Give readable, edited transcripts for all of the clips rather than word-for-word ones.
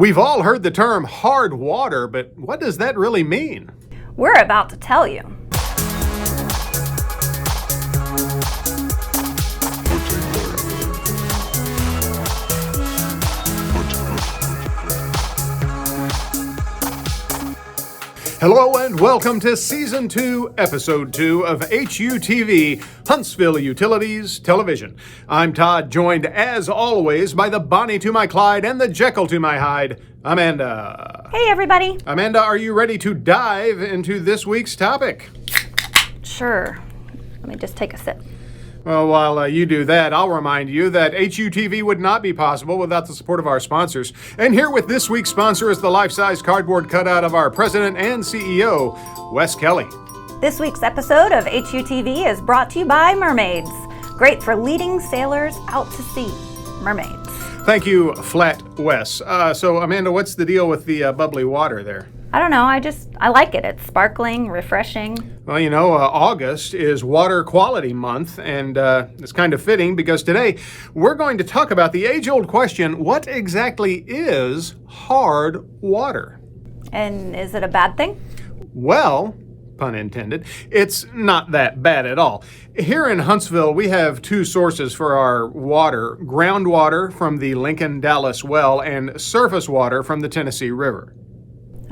We've all heard the term hard water, but what does that really mean? We're about to tell you. Hello and welcome to Season 2, Episode 2 of HUTV, Huntsville Utilities Television. I'm Todd, joined as always by the Bonnie to my Clyde and the Jekyll to my Hyde, Amanda. Hey everybody. Amanda, are you ready to dive into this week's topic? Sure. Let me just take a sip. Well, while you do that, I'll remind you that HUTV would not be possible without the support of our sponsors. And here with this week's sponsor is the life-size cardboard cutout of our president and CEO, Wes Kelly. This week's episode of HUTV is brought to you by mermaids. Great for leading sailors out to sea. Mermaids. Thank you, Flat Wes. So, Amanda, what's the deal with the bubbly water there? I don't know, I like it. It's sparkling, refreshing. Well, you know, August is Water Quality Month, and it's kind of fitting because today we're going to talk about the age-old question, what exactly is hard water? And is it a bad thing? Well, pun intended, it's not that bad at all. Here in Huntsville, we have two sources for our water, groundwater from the Lincoln-Dallas well and surface water from the Tennessee River.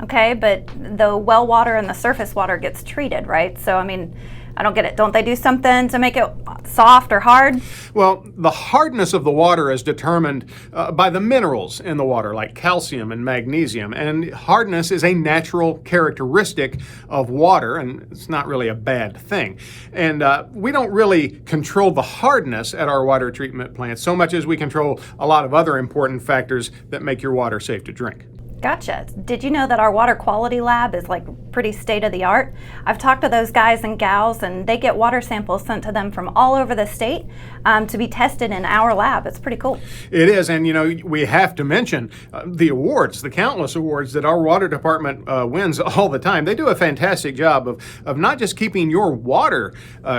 Okay, but the well water and the surface water gets treated, right? So, I mean, I don't get it. Don't they do something to make it soft or hard? Well, the hardness of the water is determined by the minerals in the water, like calcium and magnesium. And hardness is a natural characteristic of water, and it's not really a bad thing. And we don't really control the hardness at our water treatment plants so much as we control a lot of other important factors that make your water safe to drink. Gotcha. Did you know that our water quality lab is like pretty state of the art? I've talked to those guys and gals and they get water samples sent to them from all over the state to be tested in our lab. It's pretty cool. It is, and you know, we have to mention the awards, the countless awards that our water department wins all the time. They do a fantastic job of not just keeping your water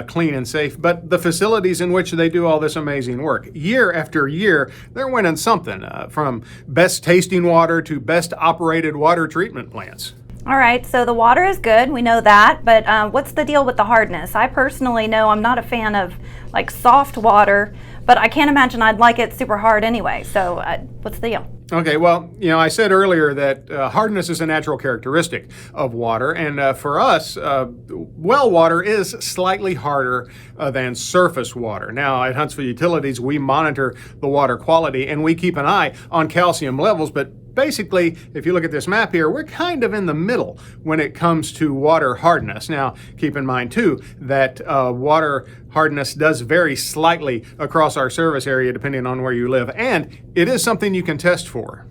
clean and safe, but the facilities in which they do all this amazing work. Year after year, they're winning something from best tasting water to best operated water treatment plants. All right, so the water is good, we know that, but what's the deal with the hardness? I personally know I'm not a fan of like soft water, but I can't imagine I'd like it super hard anyway, so what's the deal? Okay, well, you know, I said earlier that hardness is a natural characteristic of water, and for us, well water is slightly harder than surface water. Now, at Huntsville Utilities, we monitor the water quality, and we keep an eye on calcium levels, but basically, if you look at this map here, we're kind of in the middle when it comes to water hardness. Now, keep in mind, too, that water hardness does vary slightly across our service area depending on where you live, and it is something you can test for.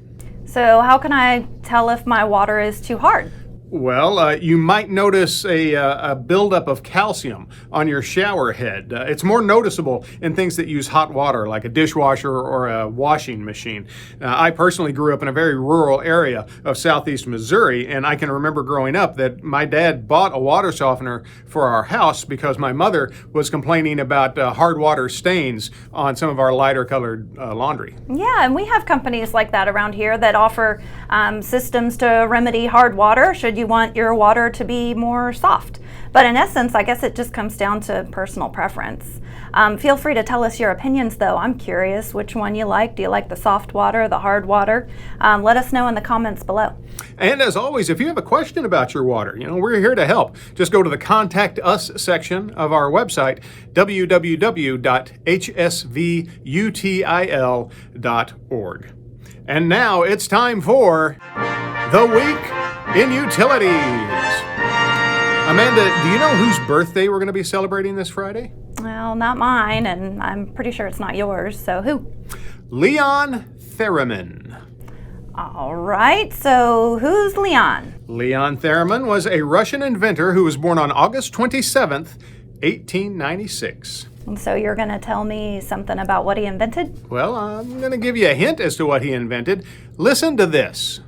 So how can I tell if my water is too hard? Well, you might notice a buildup of calcium on your shower head. It's more noticeable in things that use hot water, like a dishwasher or a washing machine. I personally grew up in a very rural area of southeast Missouri, and I can remember growing up that my dad bought a water softener for our house because my mother was complaining about hard water stains on some of our lighter colored laundry. Yeah, and we have companies like that around here that offer systems to remedy hard water should you want your water to be more soft. But in essence, I guess it just comes down to personal preference. Feel free to tell us your opinions though. I'm curious which one you like. Do you like the soft water, the hard water? Let us know in the comments below. And as always, if you have a question about your water, you know, we're here to help. Just go to the Contact Us section of our website, www.hsvutil.org. And now it's time for The Week in Utilities. Amanda, do you know whose birthday we're going to be celebrating this Friday? Well, not mine, and I'm pretty sure it's not yours, so who? Leon Theremin. All right, so who's Leon? Leon Theremin was a Russian inventor who was born on August 27th, 1896. And so you're going to tell me something about what he invented? Well, I'm going to give you a hint as to what he invented. Listen to this.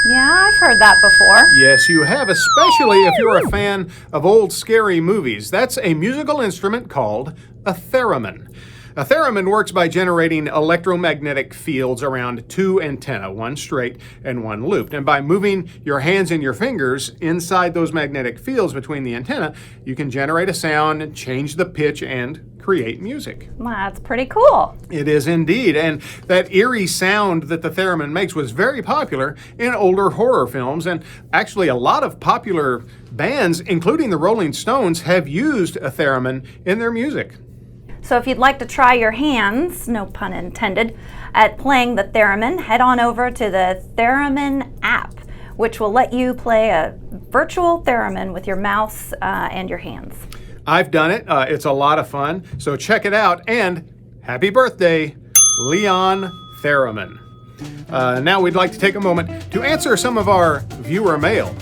Yeah, I've heard that before. Yes, you have, especially if you're a fan of old scary movies. That's a musical instrument called a theremin. A theremin works by generating electromagnetic fields around two antennae, one straight and one looped. And by moving your hands and your fingers inside those magnetic fields between the antenna, you can generate a sound and change the pitch and create music. That's pretty cool. It is indeed, and that eerie sound that the theremin makes was very popular in older horror films, and actually a lot of popular bands, including the Rolling Stones, have used a theremin in their music. So if you'd like to try your hands, no pun intended, at playing the theremin, head on over to the Theremin app, which will let you play a virtual theremin with your mouse and your hands. I've done it. It's a lot of fun. So check it out. And happy birthday, Leon Theremin. Now we'd like to take a moment to answer some of our viewer mail.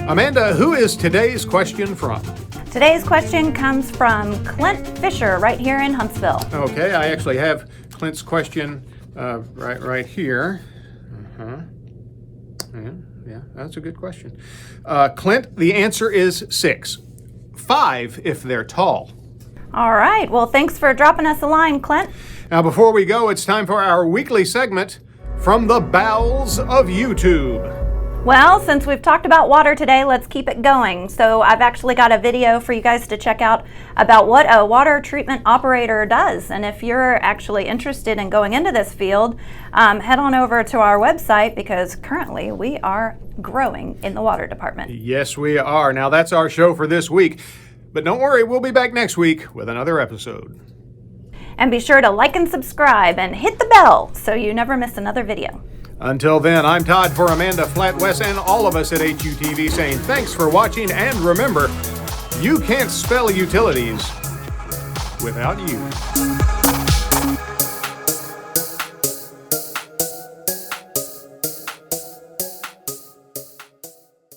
Amanda, who is today's question from? Today's question comes from Clint Fisher right here in Huntsville. Okay, I actually have Clint's question right here. Yeah, that's a good question. Clint, the answer is 6. 5 if they're tall. All right. Well, thanks for dropping us a line, Clint. Now, before we go, it's time for our weekly segment, From the Bowels of YouTube. Well, since we've talked about water today, let's keep it going. So I've actually got a video for you guys to check out about what a water treatment operator does. And if you're actually interested in going into this field, head on over to our website, because currently we are growing in the water department. Yes, we are. Now, that's our show for this week. But don't worry, we'll be back next week with another episode. And be sure to like and subscribe and hit the bell so you never miss another video. Until then, I'm Todd for Amanda Flatwest and all of us at HUTV saying thanks for watching, and remember, you can't spell utilities without you.